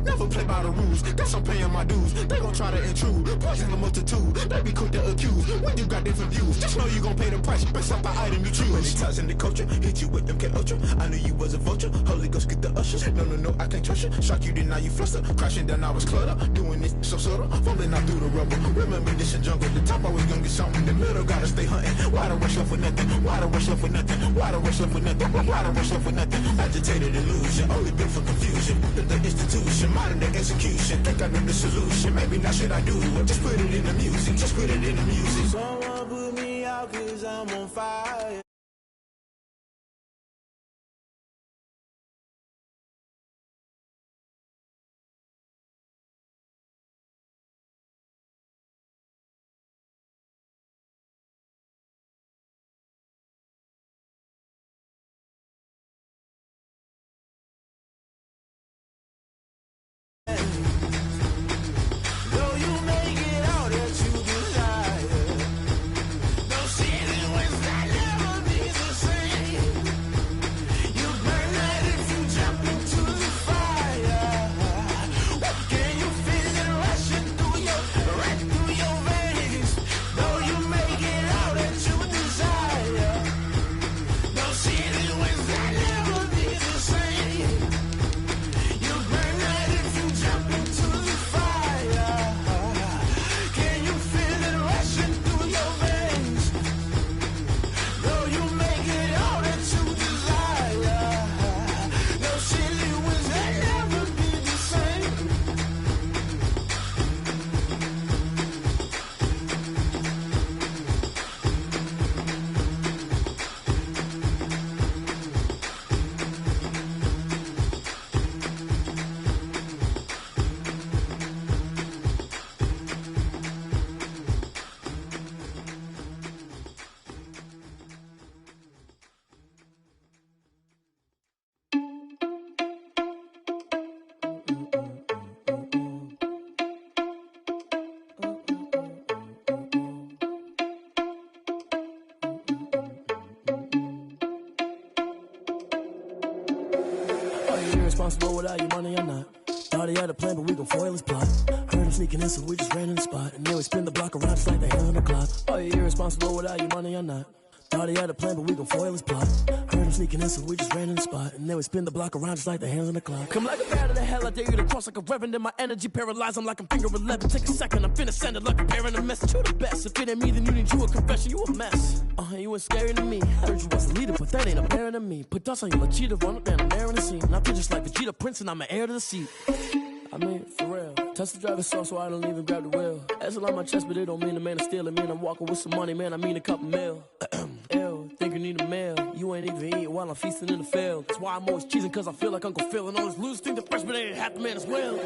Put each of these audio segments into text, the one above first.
Never play by the rules, guess I'm paying my dues. They gon' try to intrude, poison the multitude. They be quick to accuse, when you got different views. Just know you gon' pay the price, based off the item you choose. Many times in the culture, hit you with them K Ultra. I knew you was a vulture, Holy Ghost get the ushers. No, I can't trust you. Shock you, then now you fluster. Crashing down, I was cluttered. Doing this so subtle, falling out through the rubble. Remember this in jungle, the top always gonna get something. The middle gotta stay hunting. Why the rush left for nothing? Why the rush left for nothing? Why the rush left for nothing? Why the rush left for nothing? Agitated illusion, only built for confusion. The institution, modern day execution. Think I know the solution, maybe not should I do it? Just put it in the music, just put it in the music. Someone put me out cause I'm on fire. Irresponsible without your money or not. Thought he had a plan, but we gon' foil his plot. Heard him sneaking in, so we just ran in the spot. And then we spin the block around just like the hands on the clock. Are you irresponsible without your money or not? Thought he had a plan, but we gon' foil his plot. Heard him sneaking in, so we just ran in the spot. And then we spin the block around just like the hands on the clock. Come like a bat of the hell, I dare you to cross like a reverend. And my energy paralyzed, I'm like I'm finger 11. Take a second, I'm finna send it like a parent a message. You the best, if it ain't me, then you need you a confession. You a mess, you ain't scary to me. Heard you was a leader, but that ain't apparent to me. Put dust on you like cheetah, run up down, I'm there in the scene. I feel just like Vegeta Prince, and I'm an heir to the seat. I mean, for real. Touch the driver's soft, so I don't even grab the wheel. That's on my chest, but it don't mean the man is stealing. Man, I'm walking with some money, man, I mean a couple mil. Ew, think you need a meal. You ain't even eating while I'm feasting in the field. That's why I'm always cheesing, cause I feel like Uncle Phil. And all this losers think the freshman ain't half the man as well.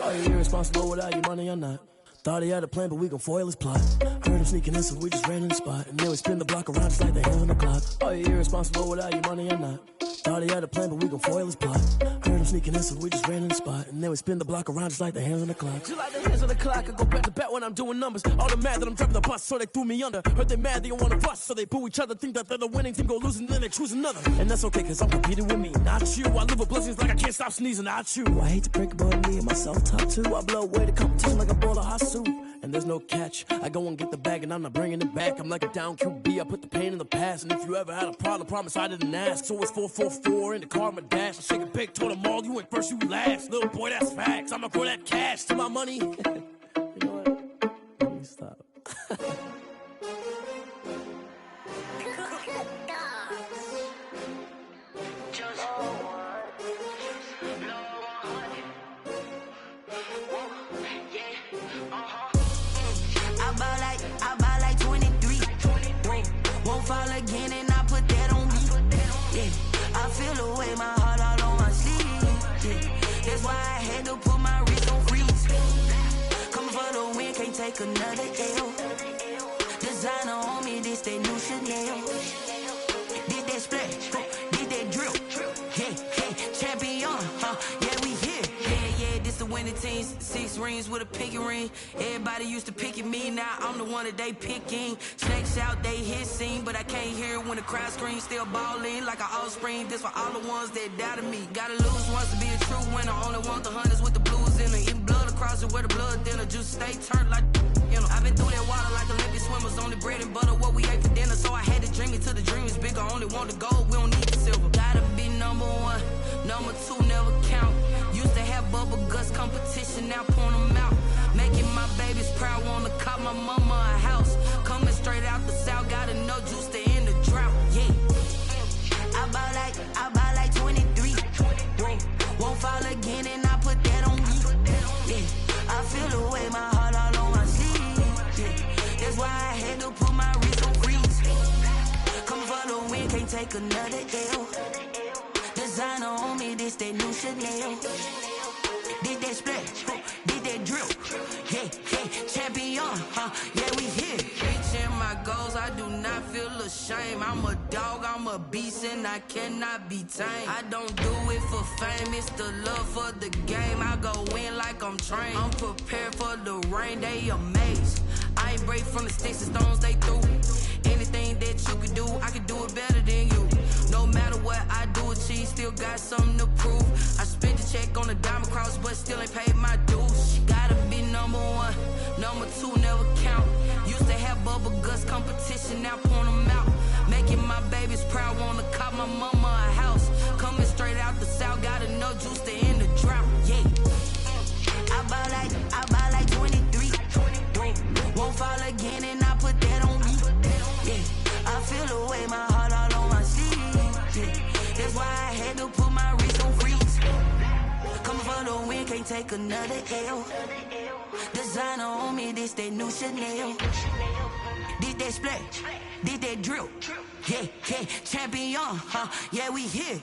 Are you irresponsible without your money or not? Thought he had a plan, but we gon' foil his plot. Heard him sneaking in, so we just ran in the spot. And then we spin the block around just like the hands on the clock. Are you irresponsible without your money or not? Thought he had a plan, but we gon' foil his plot. Heard him sneaking in, so we just ran in the spot. And then we spin the block around just like the hands on the clock. Just like the hands on the clock, I go back to back when I'm doing numbers. All the mad that I'm driving the bus, so they threw me under. Heard they mad, they don't wanna bust, so they boo each other. Think that they're the winning team, go losing, then they choose another. And that's okay, cause I'm competing with me, not you. I live with blessings like I can't stop sneezing, not you. I hate to break it, but me and myself top two. I blow away the competition like a bowl of hot soup. And there's no catch, I go and get the bag and I'm not bringing it back. I'm like a down QB, I put the pain in the past. And if you ever had a problem, promise I didn't ask. So it's 444 in the car, my dash. I shake a big, told them all, you ain't first, you last. Little boy, that's facts, I'ma grow that cash to my money. You know what, let me stop. I buy like 23. Won't fall again and I put that on me. Yeah, I feel the way, my heart all on my sleeve. Yeah, that's why I had to put my wrist on freeze. Coming for the win, can't take another L. Designer on me, this that new Chanel. Did that splash, did that drill. Yeah, champion, yeah, we here. Yeah, this the win. winning teams, 6 rings with a pinky ring. Everybody used to pick at me, now I'm the one that they picking. Snakes out, they hit scene, but I can't hear it when the crowd screams. Still ballin' like an offspring, this for all the ones that doubted me. Gotta lose once to be a true winner, only want the hunters with the blues in it. Eating blood across it where the blood thinner, juice stay turned like, you know. I've been through that water like Olympic swimmers, only bread and butter, what we ate for dinner. So I had to dream it till the dream is bigger, only want the gold, we don't need the silver. Gotta be number 1, number 2 never count. Used to have bubble guts competition, now point them out. Making my babies proud, wanna cop my mama a house. Coming straight out the south, gotta know juice to end the drought, yeah. I buy like 23. Won't fall again and I put that on me, yeah. I feel the way, my heart all on my sleeve, yeah. That's why I had to put my wrist on freeze. Come for the win, can't take another L. Designer on me, this that new Chanel. Did that splash, did that drill, yeah, champion, yeah, we here. Reaching my goals, I do not feel ashamed. I'm a dog, I'm a beast, and I cannot be tamed. I don't do it for fame, it's the love for the game. I go in like I'm trained. I'm prepared for the rain, they amazed. I ain't break from the sticks and stones they threw. Anything that you could do, I could do it better than you. No matter what I do, achieve, still got something to prove. I spent the check on the diamond cross, but still ain't paid my dues. Gotta be number 1, number 2 never count. Used to have bubble guts competition, now point them out. Making my babies proud, wanna cop my mama a house. Coming straight out the south, gotta know juice to end the drought, yeah. I buy like 23. Won't fall again and I put that on me, yeah. I feel the way, my heart all on my sleeve, yeah. That's why I had to put my wrist on freeze. Coming for the win, can't take another L. Designer on me, this that new Chanel. Did that splash, did that drill, yeah, champion, yeah, we here.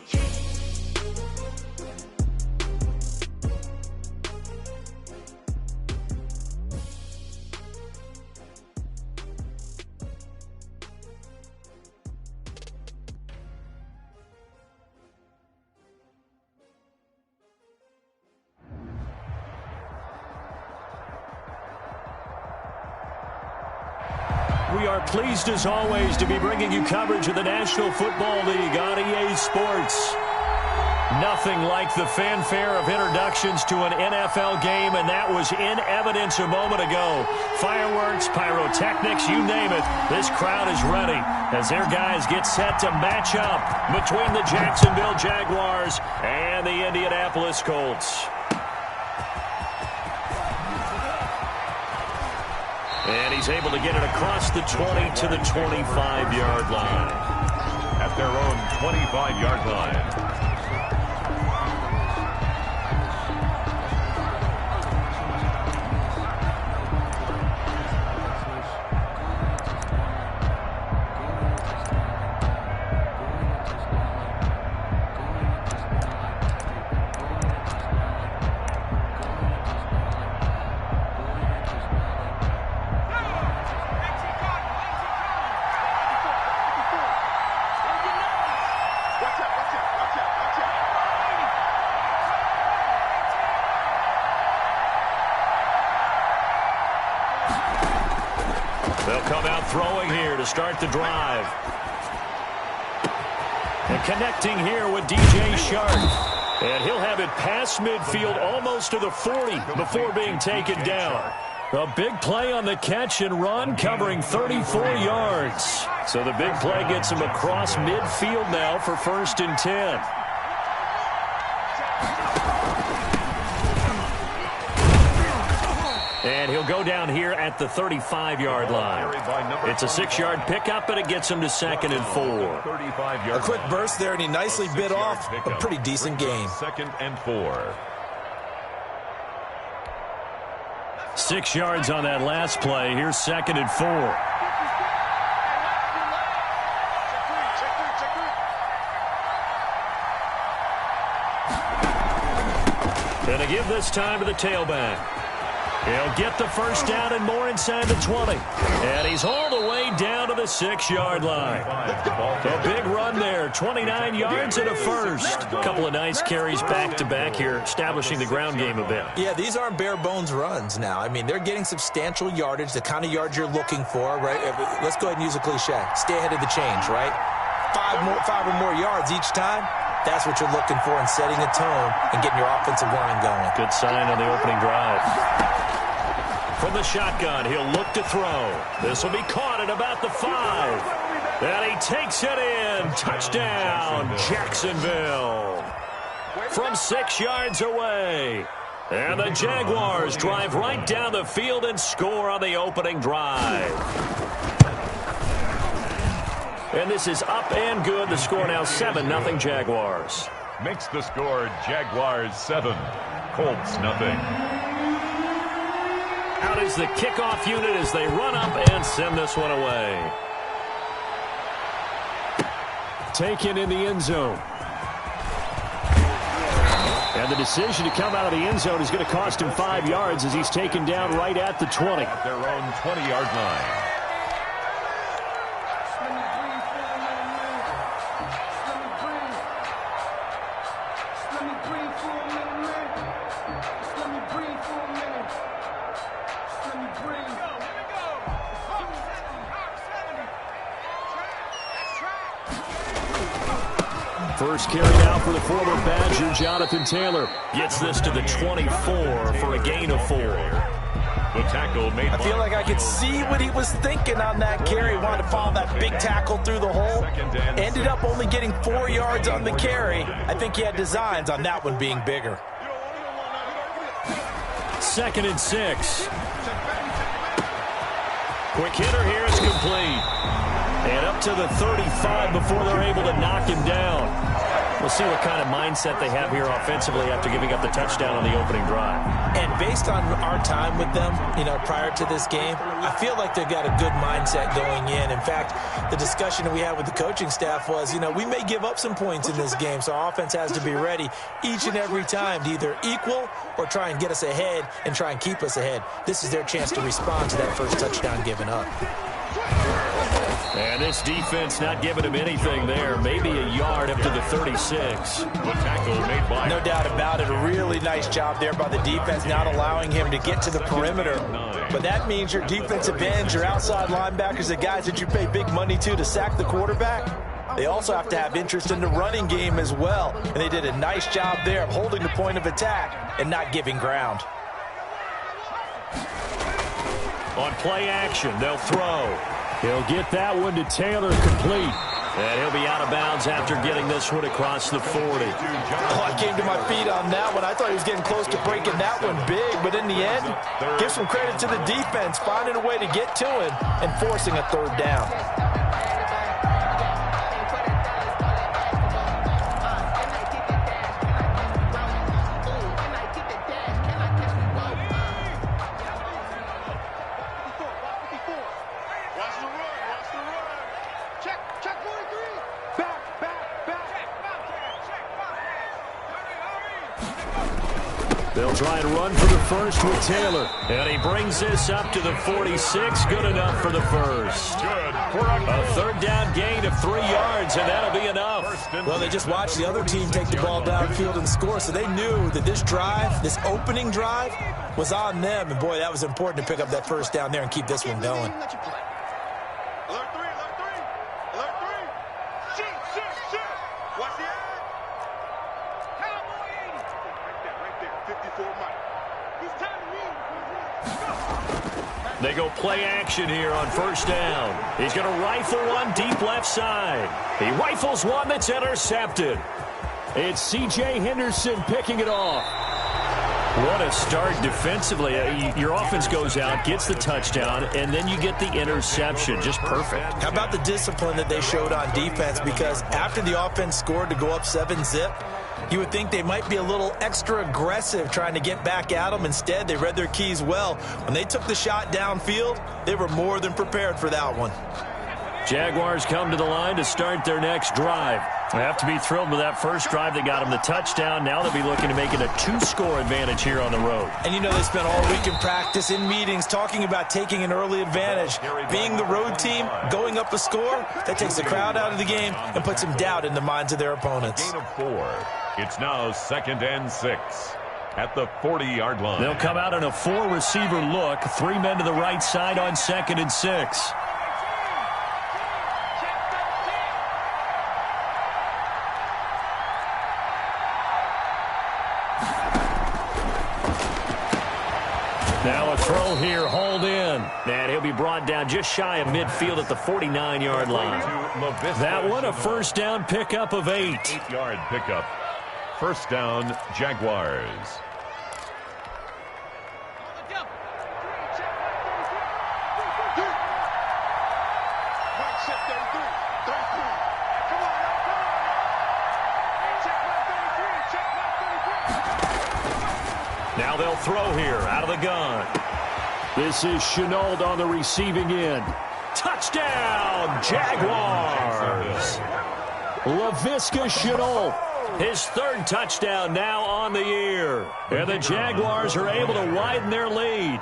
We are pleased, as always, to be bringing you coverage of the National Football League on EA Sports. Nothing like the fanfare of introductions to an NFL game, and that was in evidence a moment ago. Fireworks, pyrotechnics, you name it. This crowd is ready as their guys get set to match up between the Jacksonville Jaguars and the Indianapolis Colts. And he's able to get it across the 20 to the 25-yard line. At their own 25-yard line. They'll come out throwing here to start the drive. And connecting here with DJ Shark. And he'll have it past midfield almost to the 40 before being taken down. A big play on the catch and run, covering 34 yards. So the big play gets him across midfield now for 1st and 10. And he'll go down here at the 35-yard line. It's a 6-yard pickup, and it gets him to 2nd and 4. A quick burst there, and he nicely bit off a pretty decent gain. 2nd and 4. 6 yards on that last play. Here's 2nd and 4. And to give this time to the tailback. He'll get the first down and more inside the 20. And he's all the way down to the 6-yard line. A big run there, 29 yards and a first. A couple of nice carries back-to-back here, establishing the ground game a bit. Yeah, these aren't bare-bones runs now. I mean, they're getting substantial yardage, the kind of yards you're looking for, right? Let's go ahead and use a cliche. Stay ahead of the change, right? Five or more yards each time. That's what you're looking for in setting a tone and getting your offensive line going. Good sign on the opening drive. From the shotgun, he'll look to throw. This will be caught at about the 5. And he takes it in. Touchdown, Jacksonville. From 6 yards away. And the Jaguars drive right down the field and score on the opening drive. And this is up and good. The score now 7-0 Jaguars. Makes the score Jaguars 7, Colts nothing. Out is the kickoff unit as they run up and send this one away. Taken in the end zone. And the decision to come out of the end zone is going to cost him 5 yards as he's taken down right at the 20. At their own 20-yard line. First carry out for the former Badger, Jonathan Taylor. Gets this to the 24 for a gain of 4. The tackle made. I feel like I could see what he was thinking on that carry. Wanted to follow that big tackle through the hole. Ended up only getting 4 yards on the carry. I think he had designs on that one being bigger. 2nd and 6. Quick hitter here is complete. And up to the 35 before they're able to knock him down. We'll see what kind of mindset they have here offensively after giving up the touchdown on the opening drive. And based on our time with them, prior to this game, I feel like they've got a good mindset going in. In fact, the discussion that we had with the coaching staff was, we may give up some points in this game, so our offense has to be ready each and every time to either equal or try and get us ahead and try and keep us ahead. This is their chance to respond to that first touchdown given up. And this defense not giving him anything there. Maybe a yard up to the 36. The tackle made by. No doubt about it. A really nice job there by the defense, not allowing him to get to the perimeter. But that means your defensive ends, your outside linebackers, the guys that you pay big money to sack the quarterback, they also have to have interest in the running game as well. And they did a nice job there of holding the point of attack and not giving ground. On play action, they'll throw. He'll get that one to Taylor complete. And he'll be out of bounds after getting this one across the 40. Oh, I came to my feet on that one. I thought he was getting close to breaking that one big. But in the end, give some credit to the defense, finding a way to get to him and forcing a 3rd down. They'll try and run for the first with Taylor. And he brings this up to the 46. Good enough for the first. A 3rd down gain of 3 yards, and that'll be enough. Well, they just watched the other team take the ball downfield and score, so they knew that this drive, this opening drive, was on them. And, boy, that was important to pick up that first down there and keep this one going. They go play action here on 1st down. He's going to rifle one deep left side. He rifles one that's intercepted. It's C.J. Henderson picking it off. What a start defensively. Your offense goes out, gets the touchdown, and then you get the interception. Just perfect. How about the discipline that they showed on defense? Because after the offense scored to go up 7-zip, you would think they might be a little extra aggressive trying to get back at them. Instead, they read their keys well. When they took the shot downfield, they were more than prepared for that one. Jaguars come to the line to start their next drive. They have to be thrilled with that first drive that got them the touchdown. Now they'll be looking to make it a 2-score advantage here on the road. And you know they spent all week in practice, in meetings, talking about taking an early advantage. Being the road team, going up a score, that takes the crowd out of the game and puts some doubt in the minds of their opponents. Gain of 4. It's now 2nd and 6 at the 40-yard line. They'll come out in a 4-receiver look. 3 men to the right side on 2nd and 6. Now a throw here, hauled in. And he'll be brought down just shy of midfield at the 49-yard line. That one a first down pickup of 8. 8-yard pickup. First down, Jaguars. Now they'll throw here out of the gun. This is Chenault on the receiving end. Touchdown, Jaguars! Laviska Chenault, his 3rd touchdown now on the year. And the Jaguars are able to widen their lead.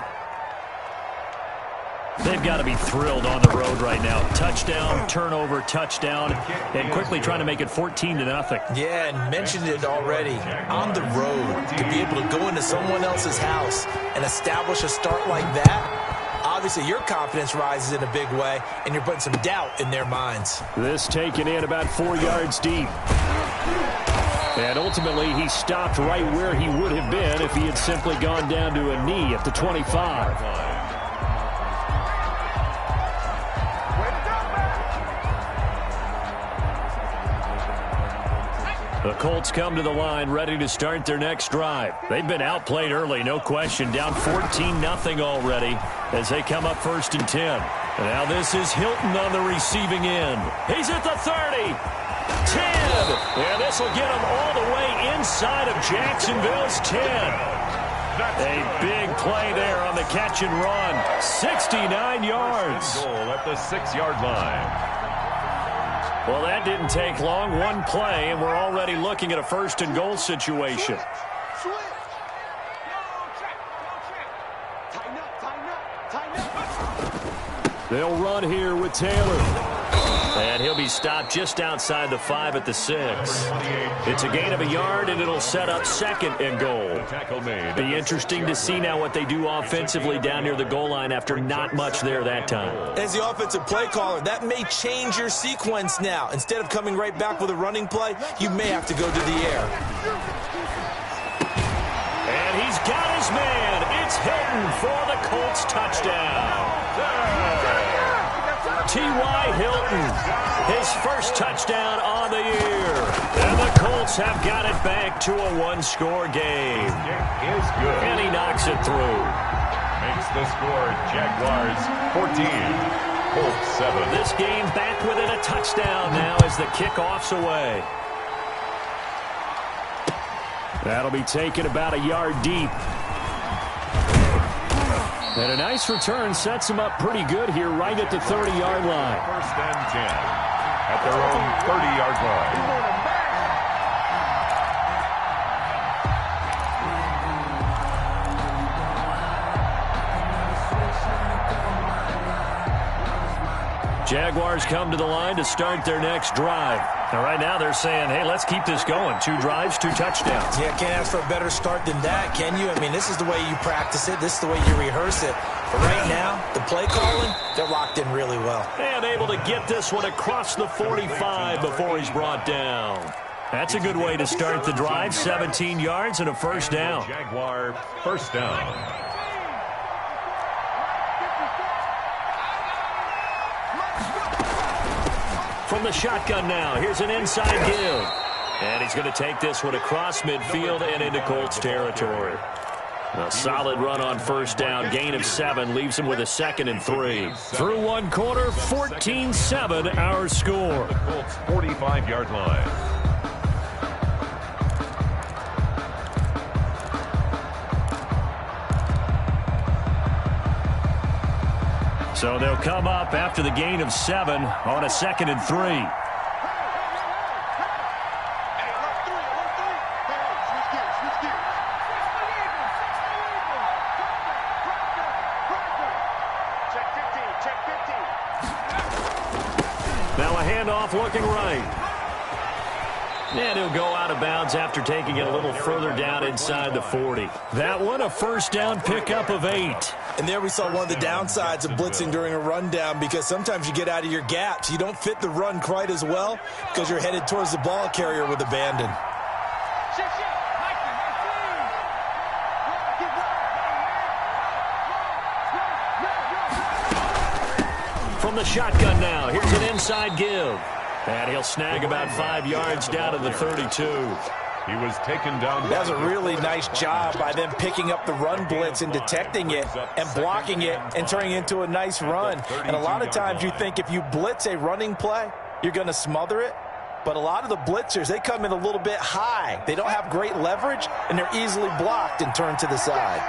They've got to be thrilled on the road right now. Touchdown, turnover, touchdown, and quickly trying to make it 14-0. Yeah, and mentioned it already. On the road, to be able to go into someone else's house and establish a start like that, obviously your confidence rises in a big way, and you're putting some doubt in their minds. This taken in about 4 yards deep. And ultimately, he stopped right where he would have been if he had simply gone down to a knee at the 25. The Colts come to the line ready to start their next drive. They've been outplayed early, no question. Down 14-0 already as they come up 1st and 10. And now this is Hilton on the receiving end. He's at the 30. 10. And this will get him all the way inside of Jacksonville's 10. A big play there on the catch and run. 69 yards. Goal at the 6-yard line. Well, that didn't take long. One play, and we're already looking at a 1st and goal situation. They'll run here with Taylor. And he'll be stopped just outside the 5 at the 6. It's a gain of a yard, and it'll set up 2nd and goal. Be interesting to see now what they do offensively down near the goal line after not much there that time. As the offensive play caller, that may change your sequence now. Instead of coming right back with a running play, you may have to go to the air. And he's got his man. It's Hilton for the Colts touchdown. T.Y. Hilton, his 1st touchdown on the year. And the Colts have got it back to a 1-score game. Is good. And he knocks it through. Makes the score Jaguars 14, Colts 7. This game back within a touchdown now as the kickoff's away. That'll be taken about a yard deep. And a nice return sets them up pretty good here right at the 30-yard line. 1st and 10 at their own 30-yard line. Jaguars come to the line to start their next drive. And right now they're saying, hey, let's keep this going. 2 drives, 2 touchdowns. Yeah, can't ask for a better start than that, can you? I mean, this is the way you practice it. This is the way you rehearse it. But right now, the play calling, they're locked in really well. And able to get this one across the 45 before he's brought down. That's a good way to start the drive. 17 yards and a 1st down. Jaguar 1st down. From the shotgun now, here's an inside give. And he's going to take this one across midfield and into Colts territory. A solid run on 1st down, gain of 7, leaves him with a 2nd and 3. Through 1 quarter, 14-7 our score. The Colts 45-yard line. So they'll come up after the gain of 7 on a 2nd and 3. handoff looking right. And he'll go out of bounds after taking it a little further down inside the 40. That one, a first down pickup of 8. And there we saw one of the downsides of blitzing during a rundown, because sometimes you get out of your gaps. You don't fit the run quite as well because you're headed towards the ball carrier with abandon. From the shotgun now, here's an inside give. And he'll snag about 5 yards down to the 32. He was taken down. That was a really nice job by them picking up the run blitz and detecting it and blocking it and turning it into a nice run. And a lot of times you think if you blitz a running play, you're going to smother it. But a lot of the blitzers, they come in a little bit high. They don't have great leverage, and they're easily blocked and turned to the side.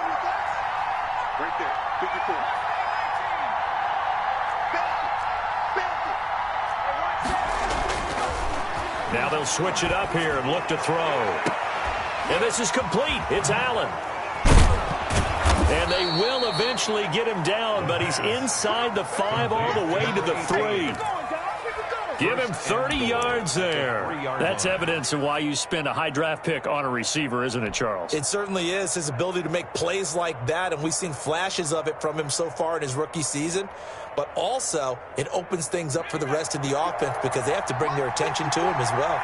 Right there, 54. Now they'll switch it up here and look to throw. And this is complete. It's Allen. And they will eventually get him down, but he's inside the 5 all the way to the 3. Give him 30 yards there. That's evidence of why you spend a high draft pick on a receiver, isn't it, Charles? It certainly is. His ability to make plays like that, and we've seen flashes of it from him so far in his rookie season. But also, it opens things up for the rest of the offense because they have to bring their attention to him as well.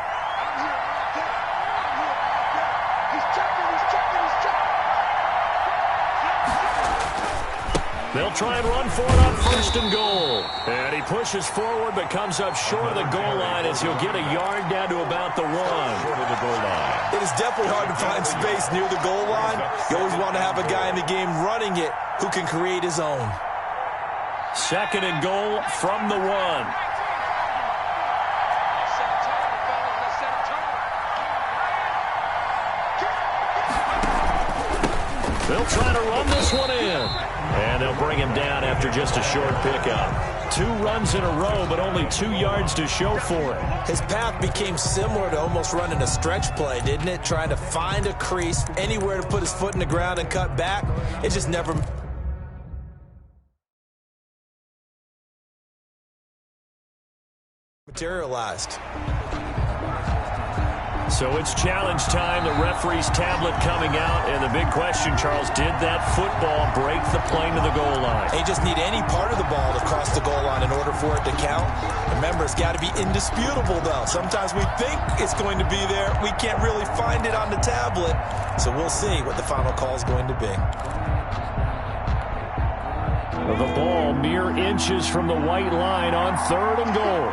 They'll try and run for it on 1st and goal. And he pushes forward but comes up short of the goal line as he'll get a yard down to about the 1. Short of the goal line. It is definitely hard to find space near the goal line. You always want to have a guy in the game running it who can create his own. 2nd and goal from the 1. They'll try to run this one in. And they'll bring him down after just a short pickup. 2 runs in a row, but only 2 yards to show for it. His path became similar to almost running a stretch play, didn't it? Trying to find a crease, anywhere to put his foot in the ground and cut back. It just never materialized. So it's challenge time. The referee's tablet coming out. And the big question, Charles, did that football break the plane to the goal line? They just need any part of the ball to cross the goal line in order for it to count. Remember, it's got to be indisputable, though. Sometimes we think it's going to be there. We can't really find it on the tablet. So we'll see what the final call is going to be. The ball mere inches from the white line on 3rd and goal.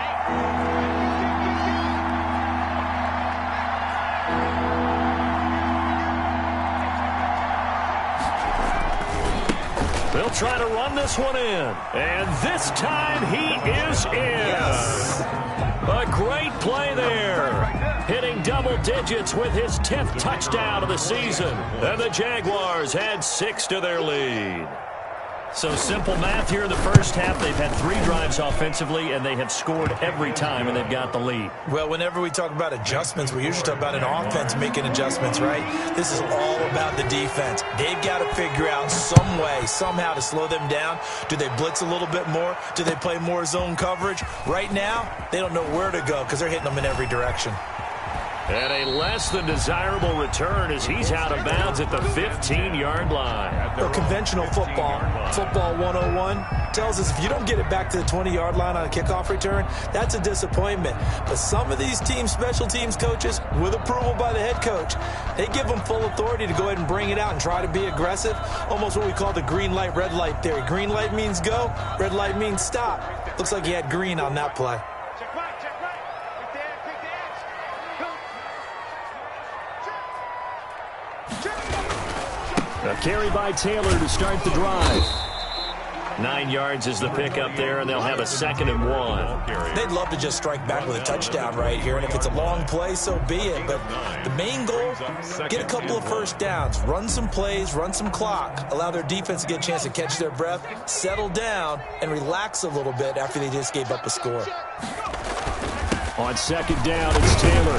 They'll try to run this one in. And this time he is in. Yes. A great play there. Hitting double digits with his 10th touchdown of the season. And the Jaguars had 6 to their lead. So simple math here in the first half. They've had 3 drives offensively, and they have scored every time, and they've got the lead. Well, whenever we talk about adjustments, we usually talk about an offense making adjustments, right? This is all about the defense. They've got to figure out some way, somehow to slow them down. Do they blitz a little bit more? Do they play more zone coverage? Right now, they don't know where to go because they're hitting them in every direction. And a less than desirable return as he's out of bounds at the 15-yard line. Well, conventional football 101, tells us if you don't get it back to the 20-yard line on a kickoff return, that's a disappointment. But some of these teams, special teams coaches, with approval by the head coach, they give them full authority to go ahead and bring it out and try to be aggressive, almost what we call the green light, red light theory. Green light means go, red light means stop. Looks like he had green on that play. A carry by Taylor to start the drive. 9 yards is the pickup there, and they'll have a 2nd and 1. They'd love to just strike back with a touchdown right here, and if it's a long play, so be it. But the main goal, get a couple of first downs, run some plays, run some clock, allow their defense to get a chance to catch their breath, settle down, and relax a little bit after they just gave up a score. On 2nd down, it's Taylor.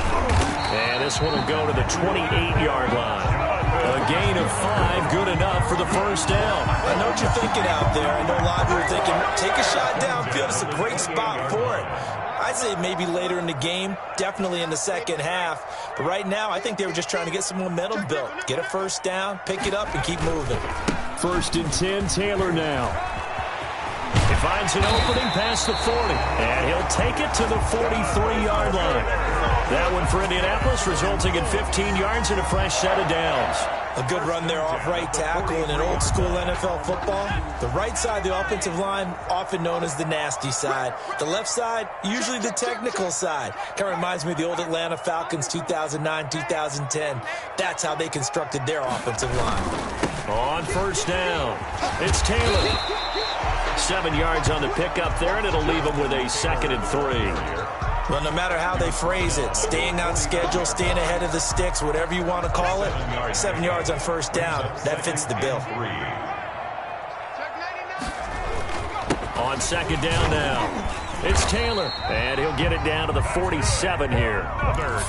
And this one will go to the 28-yard line. A gain of 5, good enough for the first down. I know what you're thinking out there. I know a lot of you are thinking, take a shot downfield. It's a great spot for it. I'd say maybe later in the game, definitely in the second half. But right now, I think they were just trying to get some momentum built. Get a first down, pick it up, and keep moving. 1st and 10, Taylor now. He finds an opening past the 40, and he'll take it to the 43-yard line. That one for Indianapolis, resulting in 15 yards and a fresh set of downs. A good run there off right tackle in an old-school NFL football. The right side of the offensive line, often known as the nasty side. The left side, usually the technical side. Kind of reminds me of the old Atlanta Falcons 2009-2010. That's how they constructed their offensive line. On 1st down, it's Taylor. 7 yards on the pickup there, and it'll leave him with a 2nd and 3. Well, no matter how they phrase it, staying on schedule, staying ahead of the sticks, whatever you want to call it, 7 yards on 1st down, that fits the bill. On 2nd down now, it's Taylor, and he'll get it down to the 47 here.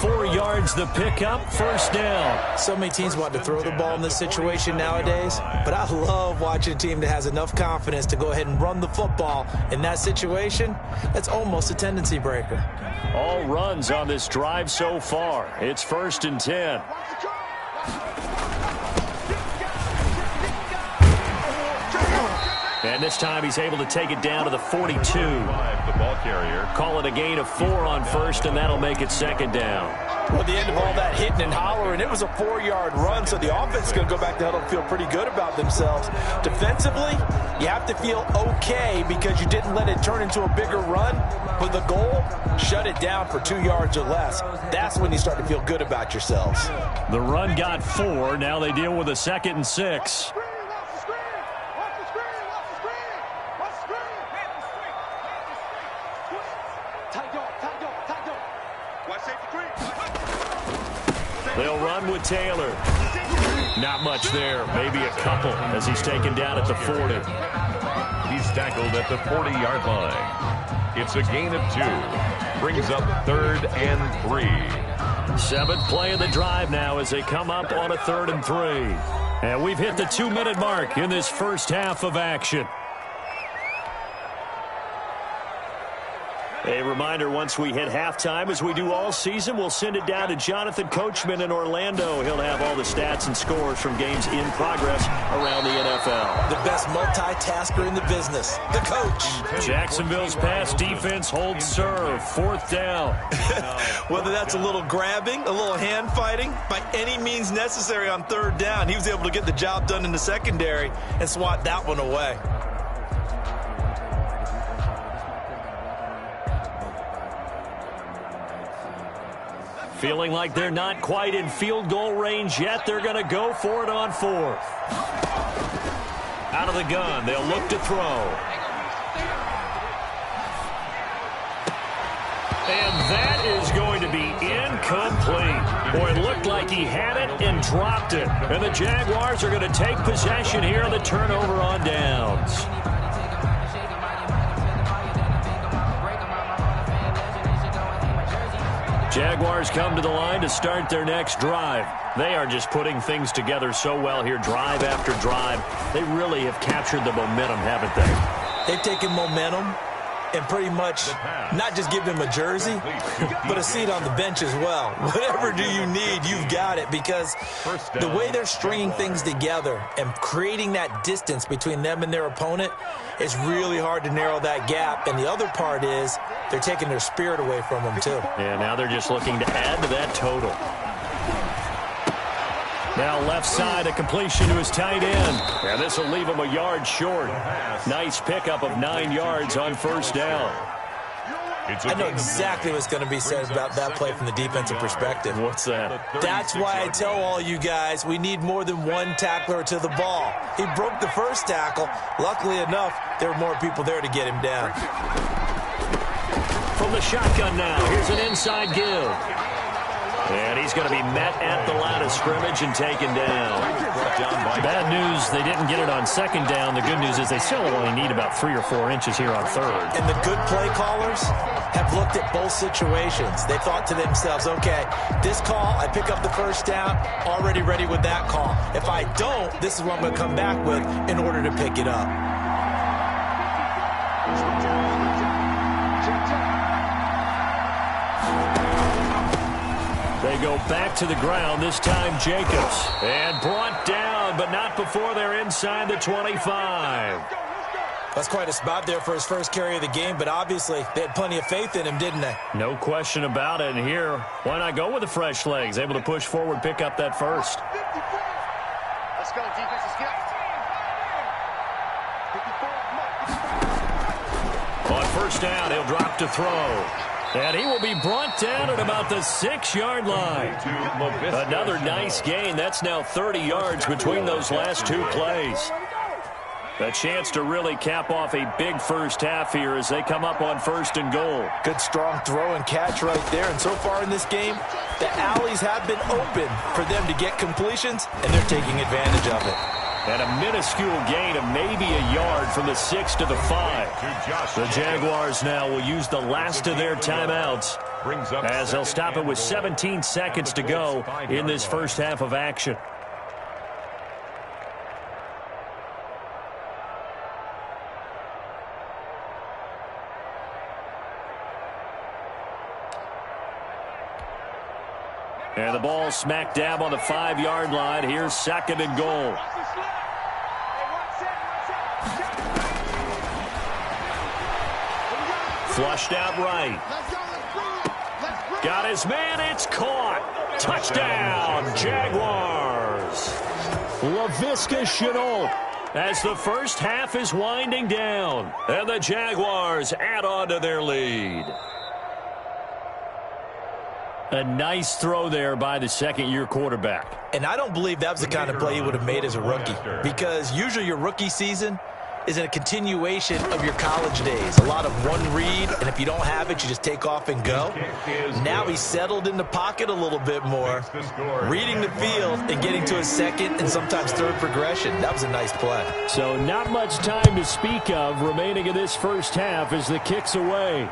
4 yards the pickup, 1st down. So many teams want to throw the ball in this situation nowadays, but I love watching a team that has enough confidence to go ahead and run the football. In that situation, that's almost a tendency breaker. All runs on this drive so far. It's 1st and 10. And this time he's able to take it down to the 42. The ball carrier. Call it a gain of 4 on 1st, and that'll make it 2nd down. Well, at the end of all that hitting and hollering, it was a 4-yard run, so the offense is going to go back to huddle and feel pretty good about themselves. Defensively, you have to feel okay because you didn't let it turn into a bigger run. But the goal, shut it down for 2 yards or less. That's when you start to feel good about yourselves. The run got 4. Now they deal with a 2nd and 6. They'll run with Taylor. Not much there, maybe a couple as he's taken down at the 40. He's tackled at the 40-yard line. It's a gain of 2. Brings up 3rd and 3. 7th play of the drive now as they come up on a 3rd and 3. And we've hit the 2-minute mark in this first half of action. A reminder, once we hit halftime, as we do all season, we'll send it down to Jonathan Coachman in Orlando. He'll have all the stats and scores from games in progress around the NFL. The best multitasker in the business, the coach. Jacksonville's pass defense holds serve, 4th down. Whether that's a little grabbing, a little hand fighting, by any means necessary on 3rd down, he was able to get the job done in the secondary and swat that one away. Feeling like they're not quite in field goal range yet. They're going to go for it on 4th. Out of the gun, they'll look to throw. And that is going to be incomplete. Boy, it looked like he had it and dropped it. And the Jaguars are going to take possession here on the turnover on downs. Jaguars come to the line to start their next drive. They are just putting things together so well here, drive after drive. They really have captured the momentum, haven't they? They've taken momentum and pretty much not just give them a jersey, but a seat on the bench as well. Whatever do you need, you've got it, because the way they're stringing things together and creating that distance between them and their opponent, it's really hard to narrow that gap. And the other part is they're taking their spirit away from them, too. Yeah, now they're just looking to add to that total. Now left side, a completion to his tight end. And this will leave him a yard short. Nice pickup of 9 yards on 1st down. I know exactly what's going to be said about that play from the defensive perspective. What's that? That's why I tell all you guys we need more than one tackler to the ball. He broke the first tackle. Luckily enough, there were more people there to get him down. From the shotgun now, here's an inside give. And he's going to be met at the line of scrimmage and taken down. Bad news, they didn't get it on 2nd down. The good news is they still only need about 3 or 4 inches here on 3rd. And the good play callers have looked at both situations. They thought to themselves, okay, this call, I pick up the 1st down, already ready with that call. If I don't, this is what I'm going to come back with in order to pick it up. 2 They go back to the ground, this time Jacobs. And brought down, but not before they're inside the 25. That's quite a spot there for his first carry of the game, but obviously they had plenty of faith in him, didn't they? No question about it. And here, why not go with the fresh legs? Able to push forward, pick up that first. Let's go, defense. Let's get On first down, he'll drop to throw. And he will be brought down at about the 6-yard line. Another nice gain. That's now 30 yards between those last two plays. A chance to really cap off a big first half here as they come up on 1st and goal. Good strong throw and catch right there. And so far in this game, the alleys have been open for them to get completions, and they're taking advantage of it. And a minuscule gain of maybe a yard from the 6 to the 5. The Jaguars now will use the last of their timeouts as they'll stop it with 17 seconds to go in this first half of action. And the ball smack dab on the 5-yard line. Here's 2nd and goal. Flushed out right. Got his man. It's caught. Touchdown, Jaguars. Laviska Shenault as the first half is winding down. And the Jaguars add on to their lead. A nice throw there by the second-year quarterback. And I don't believe that was the kind of play he would have made as a rookie, because usually your rookie season is a continuation of your college days. A lot of one read, and if you don't have it, you just take off and go. Now he's settled in the pocket a little bit more, reading the field and getting to his second and sometimes third progression. That was a nice play. So not much time to speak of remaining in this first half as the kick's away.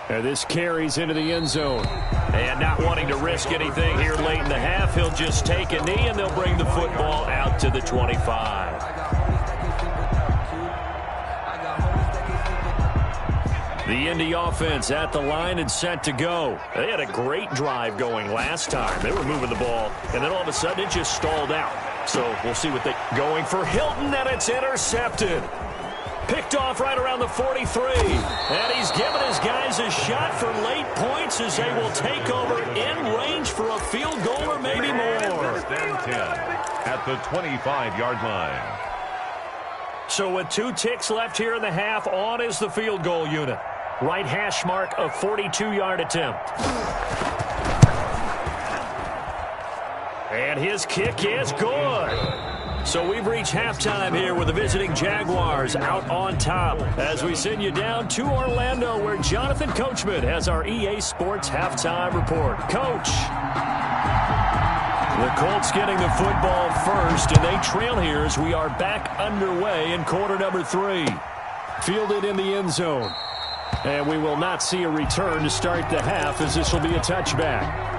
And this carries into the end zone. And not wanting to risk anything here late in the half, he'll just take a knee and they'll bring the football out to the 25. The Indy offense at the line and set to go. They had a great drive going last time. They were moving the ball, and then all of a sudden it just stalled out. So we'll see what they... Going for Hilton, and it's intercepted. Picked off right around the 43. And he's given his guys a shot for late points as they will take over in range for a field goal or maybe more. 1st and 10 at the 25-yard line. So with 2 ticks left here in the half, on is the field goal unit. Right hash mark of 42-yard attempt. And his kick is good. So we've reached halftime here with the visiting Jaguars out on top as we send you down to Orlando where Jonathan Coachman has our EA Sports halftime report. Coach. The Colts getting the football first, and they trail here as we are back underway in quarter number 3. Fielded in the end zone. And we will not see a return to start the half as this will be a touchback.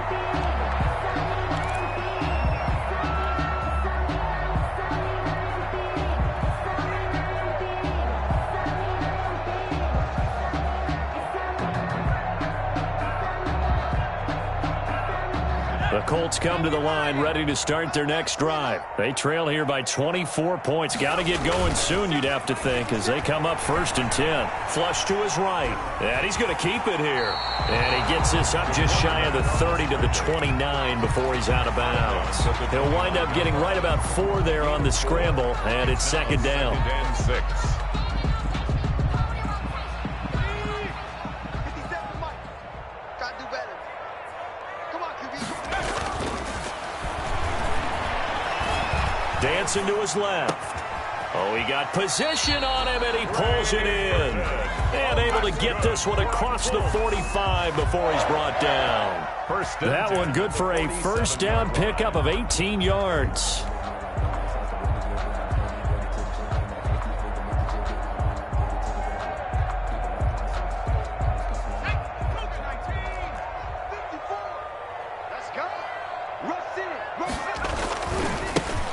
The Colts come to the line ready to start their next drive. They trail here by 24 points. Got to get going soon, you'd have to think, as they come up 1st and 10. Flush to his right. And he's going to keep it here. And he gets this up just shy of the 30 to the 29 before he's out of bounds. He'll wind up getting right about 4 there on the scramble, and it's 2nd down. 2nd and 6. Dancing to his left. Oh, he got position on him, and he pulls it in. And able to get this one across the 45 before he's brought down. That one good for a first down pickup of 18 yards.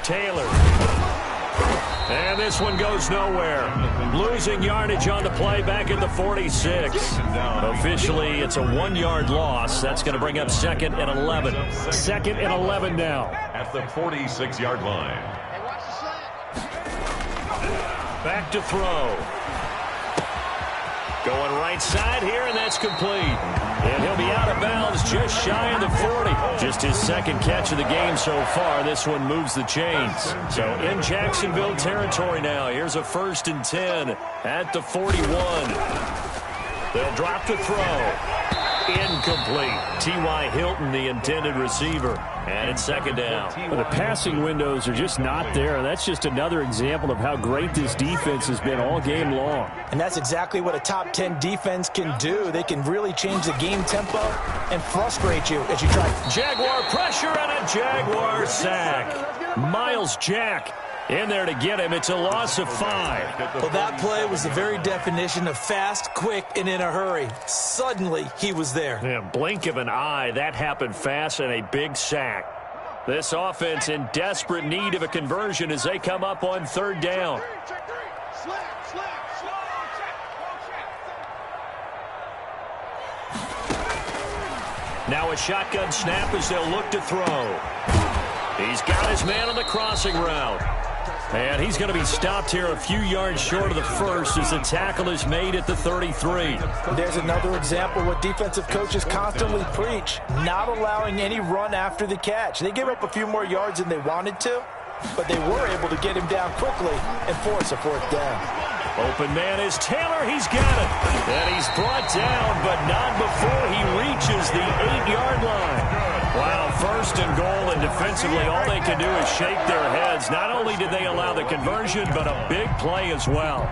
Taylor. And this one goes nowhere. Losing yardage on the play back at the 46. Officially, it's a 1-yard loss. That's going to bring up 2nd and 11. 2nd and 11 now. At the 46-yard line. Back to throw. Going right side here, and that's complete. And he'll be out of bounds just shy of the 40. Just his 2nd catch of the game so far. This one moves the chains. So in Jacksonville territory now. Here's a 1st and 10 at the 41. They'll drop to throw. Incomplete. T.Y. Hilton, the intended receiver. And it's 2nd down. Well, the passing windows are just not there. That's just another example of how great this defense has been all game long. And that's exactly what a top 10 defense can do. They can really change the game tempo and frustrate you as you try. Jaguar pressure and a Jaguar sack. Miles Jack in there to get him. It's a loss of 5. Well, that play was the very definition of fast, quick, and in a hurry. Suddenly, he was there. Yeah, blink of an eye. That happened fast and a big sack. This offense in desperate need of a conversion as they come up on 3rd down. Now a shotgun snap as they'll look to throw. He's got his man on the crossing route. And he's going to be stopped here a few yards short of the 1st as the tackle is made at the 33. There's another example what defensive coaches constantly preach, not allowing any run after the catch. They gave up a few more yards than they wanted to, but they were able to get him down quickly and force a 4th down. Open man is Taylor. He's got it. And he's brought down, but not before he reaches the 8-yard line. Wow, 1st and goal, and defensively all they can do is shake their heads. Not only did they allow the conversion, but a big play as well.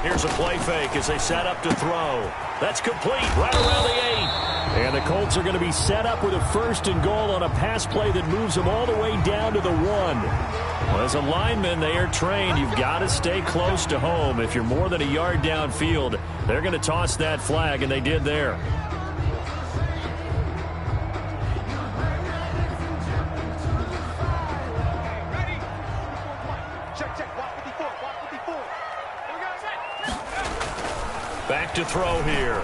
Here's a play fake as they set up to throw. That's complete right around the 8. And the Colts are going to be set up with a 1st and goal on a pass play that moves them all the way down to the 1. Well, as a lineman, they are trained. You've got to stay close to home. If you're more than a yard downfield, they're going to toss that flag, and they did there. Back to throw here.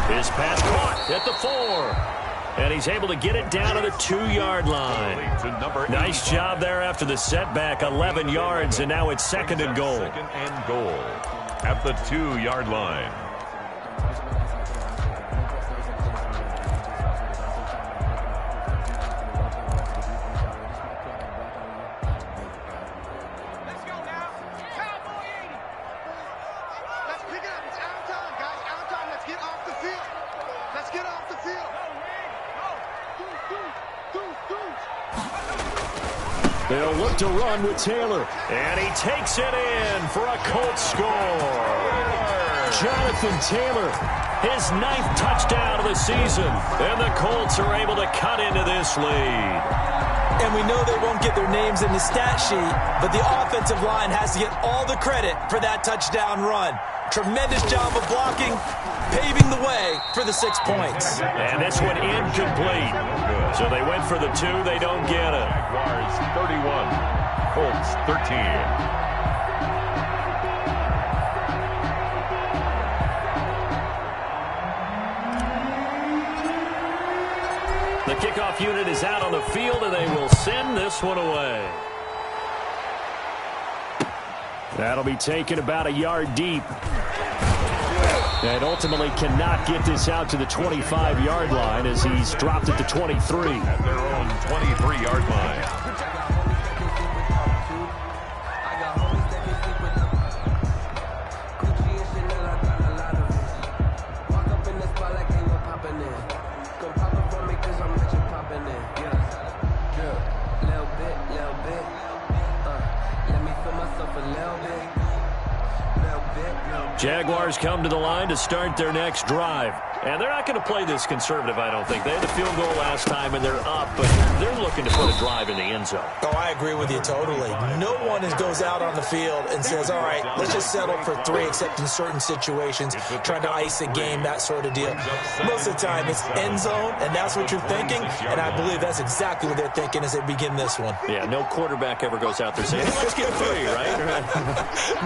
His pass caught at the 4. And he's able to get it down to the 2-yard line. Nice job there after the setback. 11 yards, and now it's 2nd and goal. 2nd and goal at the 2-yard line. They'll look to run with Taylor. And he takes it in for a Colts score. Jonathan Taylor, his 9th touchdown of the season. And the Colts are able to cut into this lead. And we know they won't get their names in the stat sheet, but the offensive line has to get all the credit for that touchdown run. Tremendous job of blocking, paving the way for the 6 points. And this one incomplete. So they went for the 2. They don't get it. Jaguars 31, Colts 13. The kickoff unit is out on the field, and they will send this one away. That'll be taken about a yard deep. And ultimately cannot get this out to the 25-yard line as he's dropped at the 23. At their own 23-yard line. Let me feel myself a little bit. Jaguars come to the line to start their next drive. And they're not going to play this conservative, I don't think. They had the field goal last time, and they're up, but they're looking to put a drive in the end zone. Oh, I agree with you totally. No one goes out on the field and says, all right, let's just settle for 3, except in certain situations, trying to ice a game, that sort of deal. Most of the time, it's end zone, and that's what you're thinking, and I believe that's exactly what they're thinking as they begin this one. Yeah, no quarterback ever goes out there saying, hey, let's get 3, right?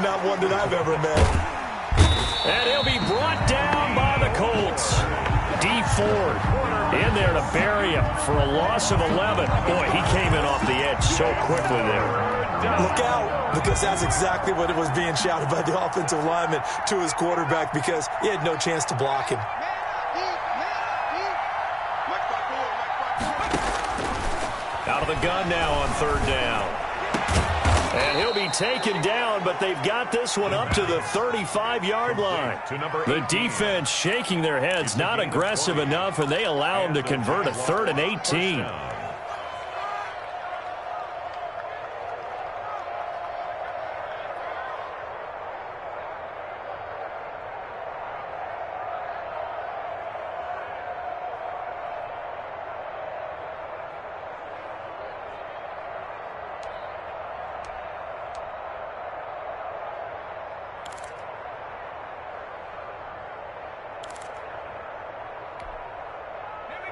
Not one that I've ever met. And he'll be brought down by the Colts. D. Ford in there to bury him for a loss of 11. Boy, he came in off the edge so quickly there. Look out, because that's exactly what it was being shouted by the offensive lineman to his quarterback, because he had no chance to block him. Out of the gun now on 3rd down. And he'll be taken down, but they've got this one up to the 35-yard line. The defense shaking their heads, not aggressive enough, and they allow him to convert a 3rd and 18.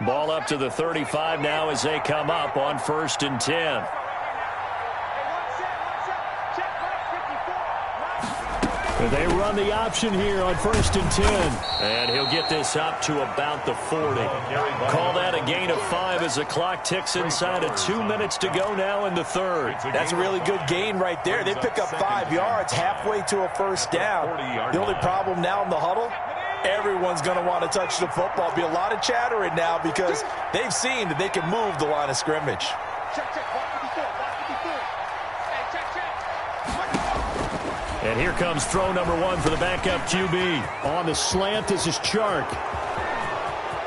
Ball up to the 35 now as they come up on 1st and 10. They run the option here on 1st and 10. And he'll get this up to about the 40. Call that a gain of 5 as the clock ticks inside of 2 minutes to go now in the 3rd. That's a really good gain right there. They pick up 5 yards halfway to a 1st down. The only problem now in the huddle, everyone's going to want to touch the football. Be a lot of chattering now because they've seen that they can move the line of scrimmage. And here comes throw number 1 for the backup QB. On the slant, this is Chark.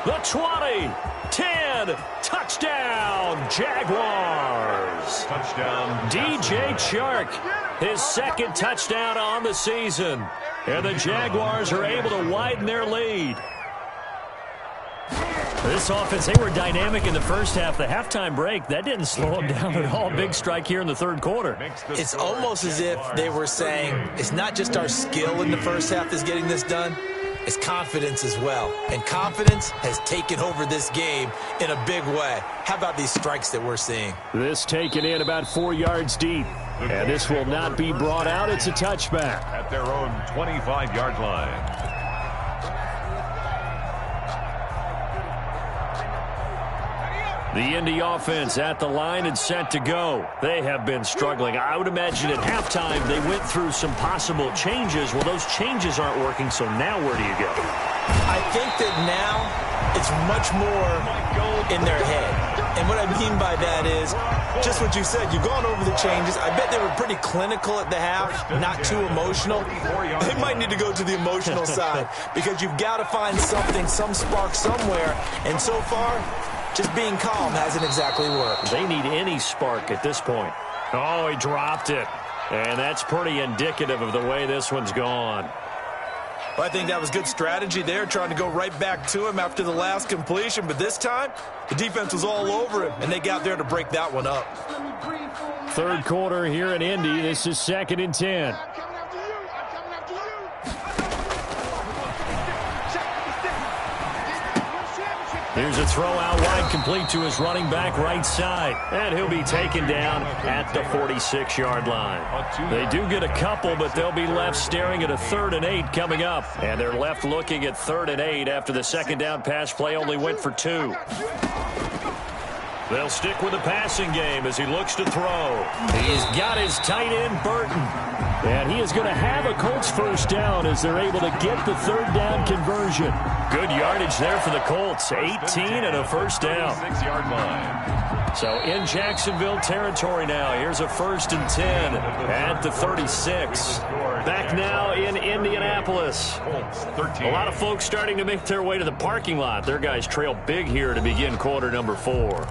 The 20, 10, touchdown, Jaguars. Touchdown. DJ Chark, his 2nd touchdown on the season. And the Jaguars are able to widen their lead. This offense, they were dynamic in the first half. The halftime break, that didn't slow them down at all. Big strike here in the 3rd quarter. It's almost as if they were saying, it's not just our skill in the first half that's getting this done, it's confidence as well. And confidence has taken over this game in a big way. How about these strikes that we're seeing? This taken in about 4 yards deep. And this will not be brought out. It's a touchback. At their own 25-yard line. The Indy offense at the line and set to go. They have been struggling. I would imagine at halftime they went through some possible changes. Well, those changes aren't working, so now where do you go? I think that now it's much more in their head. And what I mean by that is just what you said. You've gone over the changes. I bet they were pretty clinical at the half, not too emotional. They might need to go to the emotional side because you've got to find something, some spark somewhere. And so far, just being calm hasn't exactly worked. They need any spark at this point. Oh, he dropped it. And that's pretty indicative of the way this one's gone. Well, I think that was good strategy there, trying to go right back to him after the last completion. But this time, the defense was all over him, and they got there to break that one up. 3rd quarter here in Indy. This is 2nd and 10. Here's a throw out wide, complete to his running back right side. And he'll be taken down at the 46-yard line. They do get a couple, but they'll be left staring at a 3rd and 8 coming up. And they're left looking at 3rd and 8 after the 2nd down pass play only went for 2. They'll stick with the passing game as he looks to throw. He's got his tight end, Burton. And he is going to have a Colts 1st down as they're able to get the 3rd down conversion. Good yardage there for the Colts. 18 and a 1st down. 6-yard line. So in Jacksonville territory now. Here's a 1st and 10 at the 36. Back now in Indianapolis. A lot of folks starting to make their way to the parking lot. Their guys trail big here to begin quarter number 4.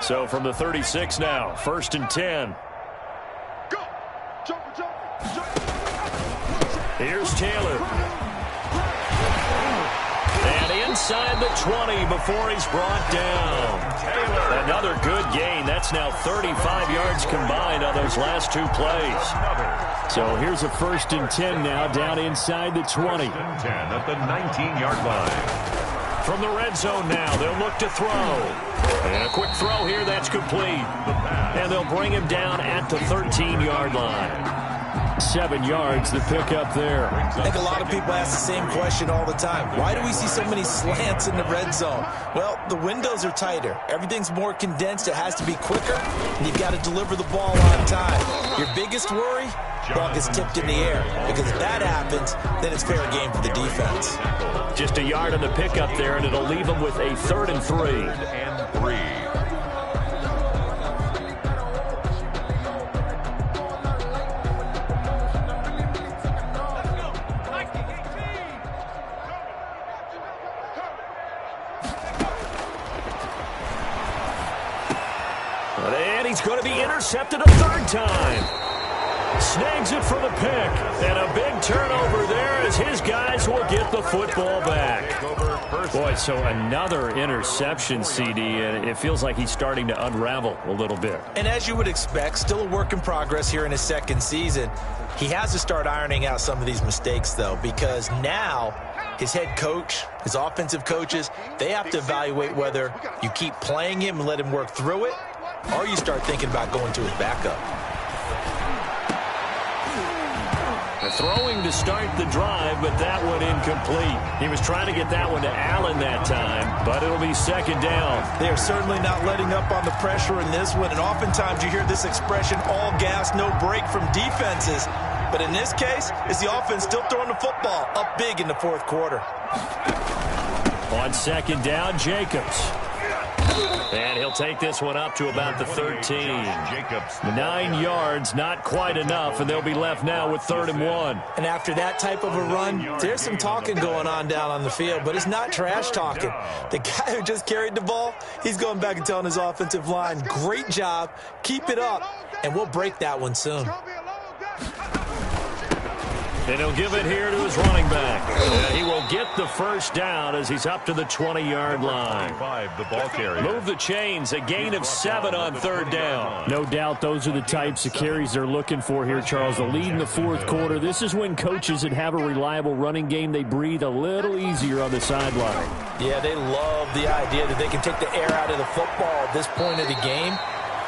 So from the 36 now, 1st and 10. Here's Taylor. And inside the 20 before he's brought down. Another good gain. That's now 35 yards combined on those last 2 plays. So here's a 1st and 10 now, down inside the 20. 10 at the 19-yard line. From the red zone now, they'll look to throw. And a quick throw here, that's complete. And they'll bring him down at the 13-yard line. 7 yards, the pickup there. I think a lot of people ask the same question all the time. Why do we see so many slants in the red zone? Well, the windows are tighter. Everything's more condensed. It has to be quicker, and you've got to deliver the ball on time. Your biggest worry? Ball gets tipped in the air. Because if that happens, then it's fair game for the defense. Just a yard on the pickup there, and it'll leave them with a 3rd and 3. 3rd and 3. And he's going to be intercepted a 3rd time. Snags it for the pick. And a big turnover there as his guys will get the football back. Boy, so another interception, CD, and it feels like he's starting to unravel a little bit. And as you would expect, still a work in progress here in his 2nd season. He has to start ironing out some of these mistakes, though, because now his head coach, his offensive coaches, they have to evaluate whether you keep playing him and let him work through it, or you start thinking about going to his backup. Throwing to start the drive, but that one incomplete. He was trying to get that one to Allen that time, but it'll be 2nd down. They are certainly not letting up on the pressure in this one, and oftentimes you hear this expression, all gas, no break from defenses. But in this case, it's the offense still throwing the football up big in the 4th quarter. On 2nd down, Jacobs. And he'll take this one up to about the 13. 9 yards, not quite enough, and they'll be left now with 3rd and 1. And after that type of a run, there's some talking going on down on the field, but it's not trash talking. The guy who just carried the ball, he's going back and telling his offensive line, great job, keep it up, and we'll break that one soon. And he'll give it here to his running back. He will get the 1st down as he's up to the 20-yard line. The ball carrier. Move the chains, a gain of 7 on 3rd down. No doubt those are the types of carries they're looking for here, Charles. The lead in the 4th quarter. This is when coaches that have a reliable running game, they breathe a little easier on the sideline. Yeah, they love the idea that they can take the air out of the football at this point of the game.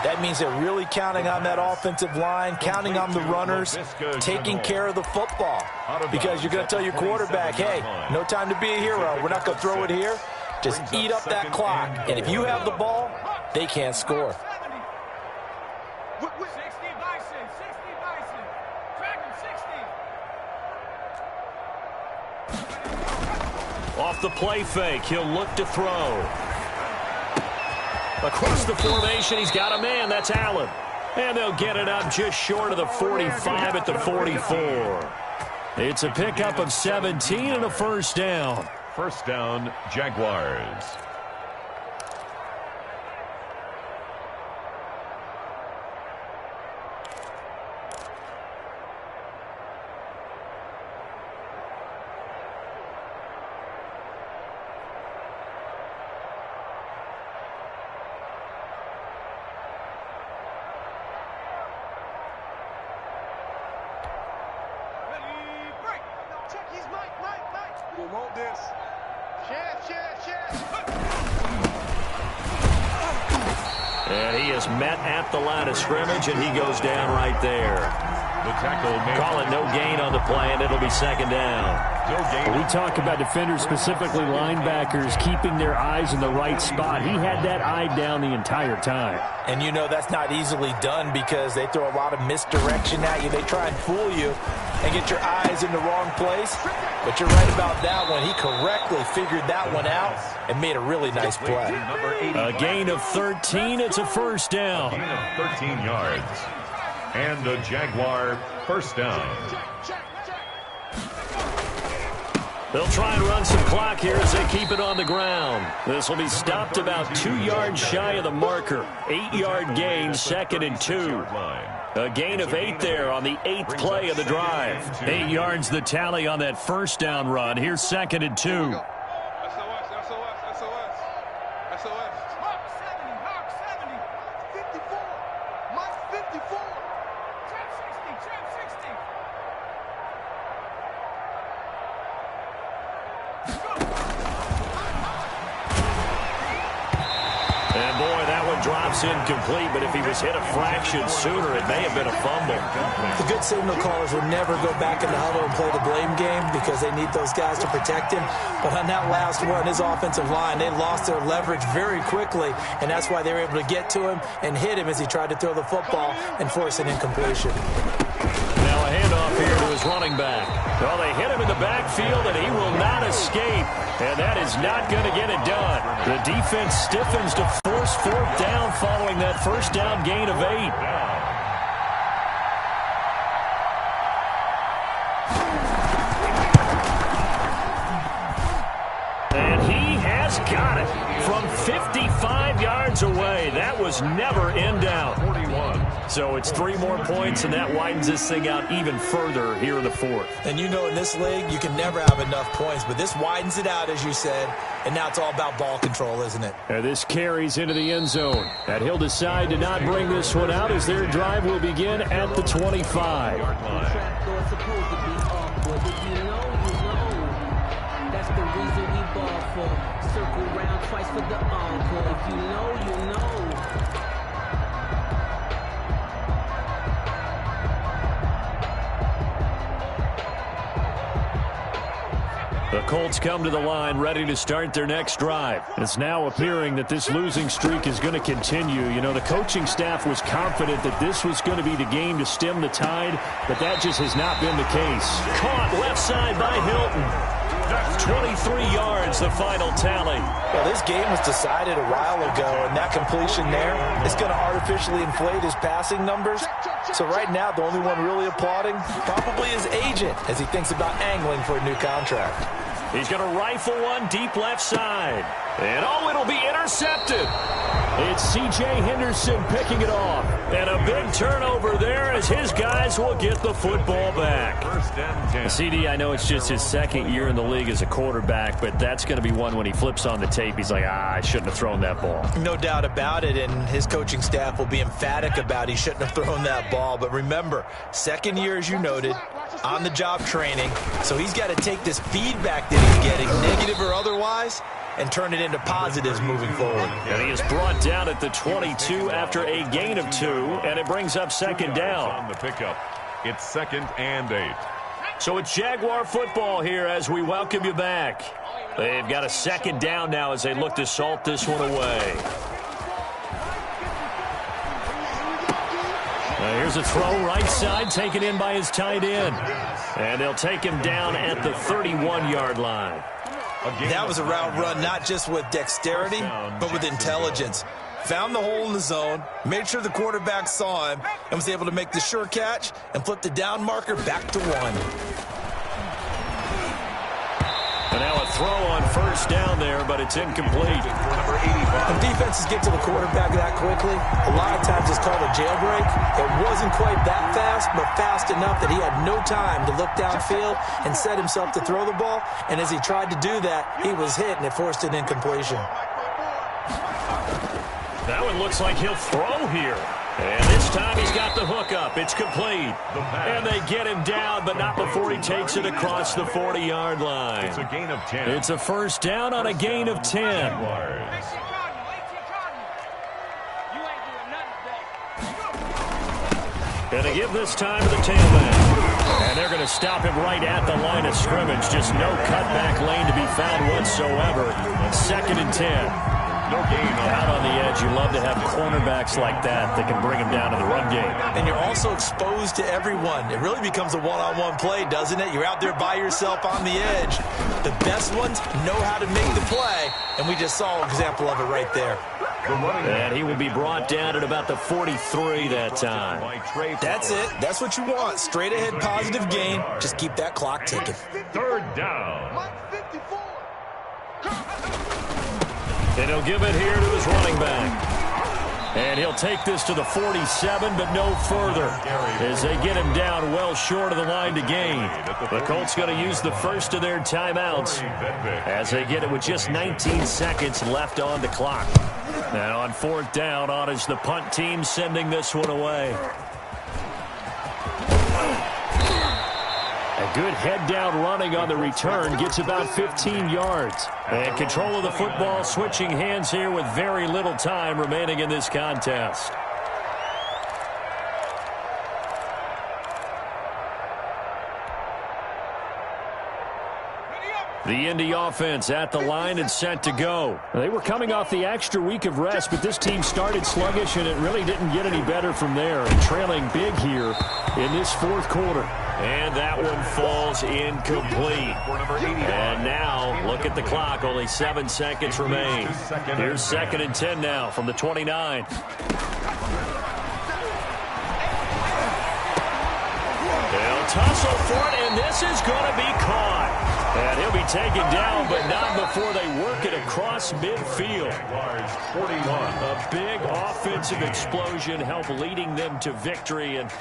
That means they're really counting on that offensive line, counting on the runners, taking care of the football. Because you're going to tell your quarterback, hey, no time to be a hero. We're not going to throw it here. Just eat up that clock. And if you have the ball, they can't score. Off the play fake, he'll look to throw. Across the formation, he's got a man. That's Allen. And they'll get it up just short of the 45 at the 44. It's a pickup of 17 and a 1st down. 1st down, Jaguars. And he is met at the line of scrimmage, and he goes down right there. The tackle made. Call it no gain on the play, and it'll be 2nd down. No gain. We talk about defenders, specifically linebackers, keeping their eyes in the right spot. He had that eye down the entire time. And you know that's not easily done because they throw a lot of misdirection at you. They try and fool you and get your eyes in the wrong place. But you're right about that one. He correctly figured that one out and made a really nice play. A gain of 13. It's a 1st down. A gain of 13 yards. And a Jaguar 1st down. They'll try and run some clock here as they keep it on the ground. This will be stopped about 2 yards shy of the marker. 8-yard gain, 2nd and 2. A gain of 8 there on the 8th play of the drive. 8 yards the tally on that first down run. Here's 2nd and 2. Drops incomplete, but if he was hit a fraction sooner, it may have been a fumble. The good signal callers would never go back in the huddle and play the blame game because they need those guys to protect him. But on that last run, his offensive line, they lost their leverage very quickly, and that's why they were able to get to him and hit him as he tried to throw the football and force an incompletion. Now a handoff here to his running back. Well, they hit him in the backfield, and he will not escape. And that is not going to get it done. The defense stiffens to force 4th down following that first down gain of 8. And he has got it from 55 yards away. That was never in doubt. 41. So it's 3 more points, and that widens this thing out even further here in the 4th. And you know in this league, you can never have enough points, but this widens it out, as you said, and now it's all about ball control, isn't it? And this carries into the end zone. And he'll decide to not bring this one out as their drive will begin at the 25. That's the reason we ball for. Circle round twice for the encore. If you know, you know. The Colts come to the line ready to start their next drive. It's now appearing that this losing streak is going to continue. You know, the coaching staff was confident that this was going to be the game to stem the tide, but that just has not been the case. Caught left side by Hilton. 23 yards, the final tally. Well, this game was decided a while ago, and that completion there is going to artificially inflate his passing numbers. So right now, the only one really applauding probably his agent as he thinks about angling for a new contract. He's going to rifle one deep left side. And, oh, it'll be intercepted. It's C.J. Henderson picking it off. And a big turnover there as his guys will get the football back. CD, I know it's just his 2nd year in the league as a quarterback, but that's going to be one when he flips on the tape. He's like, I shouldn't have thrown that ball. No doubt about it, and his coaching staff will be emphatic about he shouldn't have thrown that ball. But remember, 2nd year, as you noted, on-the-job training. So he's got to take this feedback that he's getting, negative or otherwise, and turn it into positives moving forward. And he is brought down at the 22 after a gain of 2, and it brings up 2nd down. On the pickup, it's 2nd and 8. So it's Jaguar football here as we welcome you back. They've got a 2nd down now as they look to salt this one away. Here's a throw right side taken in by his tight end. And they'll take him down at the 31-yard line. That was a route run not just with dexterity, but with intelligence. Found the hole in the zone, made sure the quarterback saw him, and was able to make the sure catch and flip the down marker back to 1. And now a throw on first down there, but it's incomplete. When defenses get to the quarterback that quickly, a lot of times it's called a jailbreak. It wasn't quite that fast, but fast enough that he had no time to look downfield and set himself to throw the ball. And as he tried to do that, he was hit, and it forced an incompletion. That one looks like he'll throw here. And this time he's got the hook up. It's complete. And they get him down, but not before he takes it across the 40-yard line. It's a gain of 10. It's a first down on a gain of 10. And they give this time to the tailback. And they're going to stop him right at the line of scrimmage. Just no cutback lane to be found whatsoever. 2nd and 10. No gain out on the edge. You love to have cornerbacks like that can bring him down to the run game. And you're also exposed to everyone. It really becomes a one-on-one play, doesn't it? You're out there by yourself on the edge. The best ones know how to make the play, and we just saw an example of it right there. And he will be brought down at about the 43 that time. That's it. That's what you want. Straight ahead positive gain. Just keep that clock ticking. Third down. And he'll give it here to his running back. And he'll take this to the 47, but no further as they get him down well short of the line to gain. The Colts going to use the first of their timeouts as they get it with just 19 seconds left on the clock. And on fourth down, on is the punt team sending this one away. A good head-down running on the return gets about 15 yards. And control of the football switching hands here with very little time remaining in this contest. The Indy offense at the line and set to go. They were coming off the extra week of rest, but this team started sluggish, and it really didn't get any better from there. And trailing big here in this fourth quarter. And that one falls incomplete. And now, look at the clock. Only 7 seconds remain. Here's 2nd and 10 now from the 29. They'll tussle for it, and this is going to be caught. And he'll be taken down, but not before they work it across midfield. A big offensive explosion helped leading them to victory. And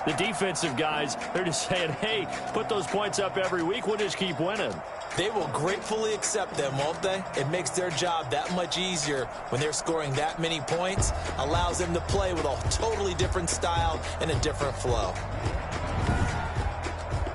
the defensive guys, they're just saying, hey, put those points up every week. We'll just keep winning. They will gratefully accept them, won't they? It makes their job that much easier when they're scoring that many points. Allows them to play with a totally different style and a different flow.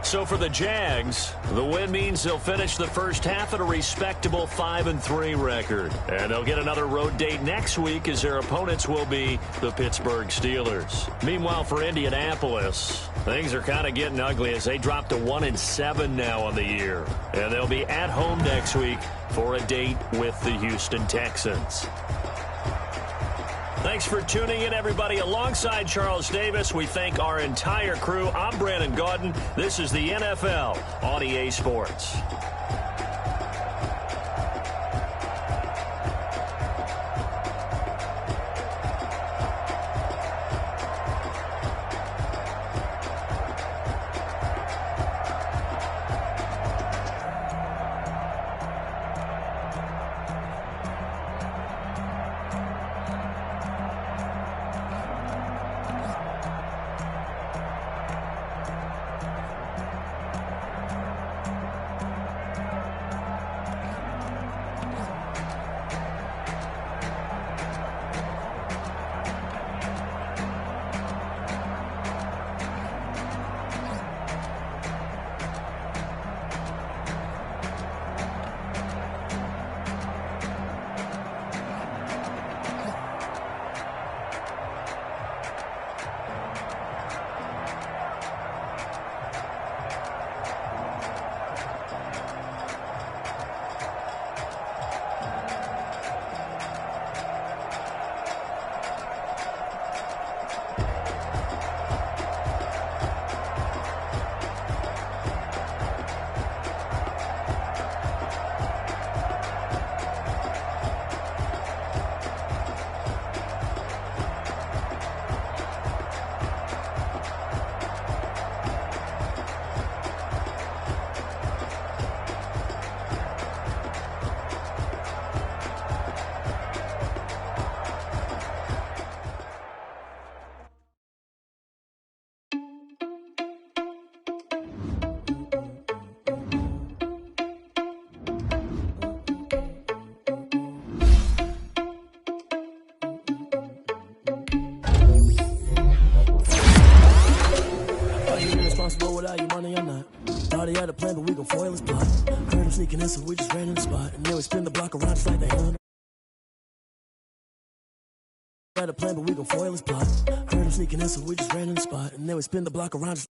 So for the Jags, the win means they'll finish the first half at a respectable 5-3 record. And they'll get another road date next week as their opponents will be the Pittsburgh Steelers. Meanwhile, for Indianapolis, things are kind of getting ugly as they drop to 1-7 now on the year. And they'll be at home next week for a date with the Houston Texans. Thanks for tuning in, everybody. Alongside Charles Davis, we thank our entire crew. I'm Brandon Gaudin. This is the NFL on EA Sports. Without your money or not. Thought he had a plan, but we gon' foil his plot. Heard him sneaking in, so we just ran in the spot. And then we spin the block around just like the hell. Had a plan, but we gon' foil his plot. Heard him sneaking in, so we just ran in the spot. And then we spin the block around.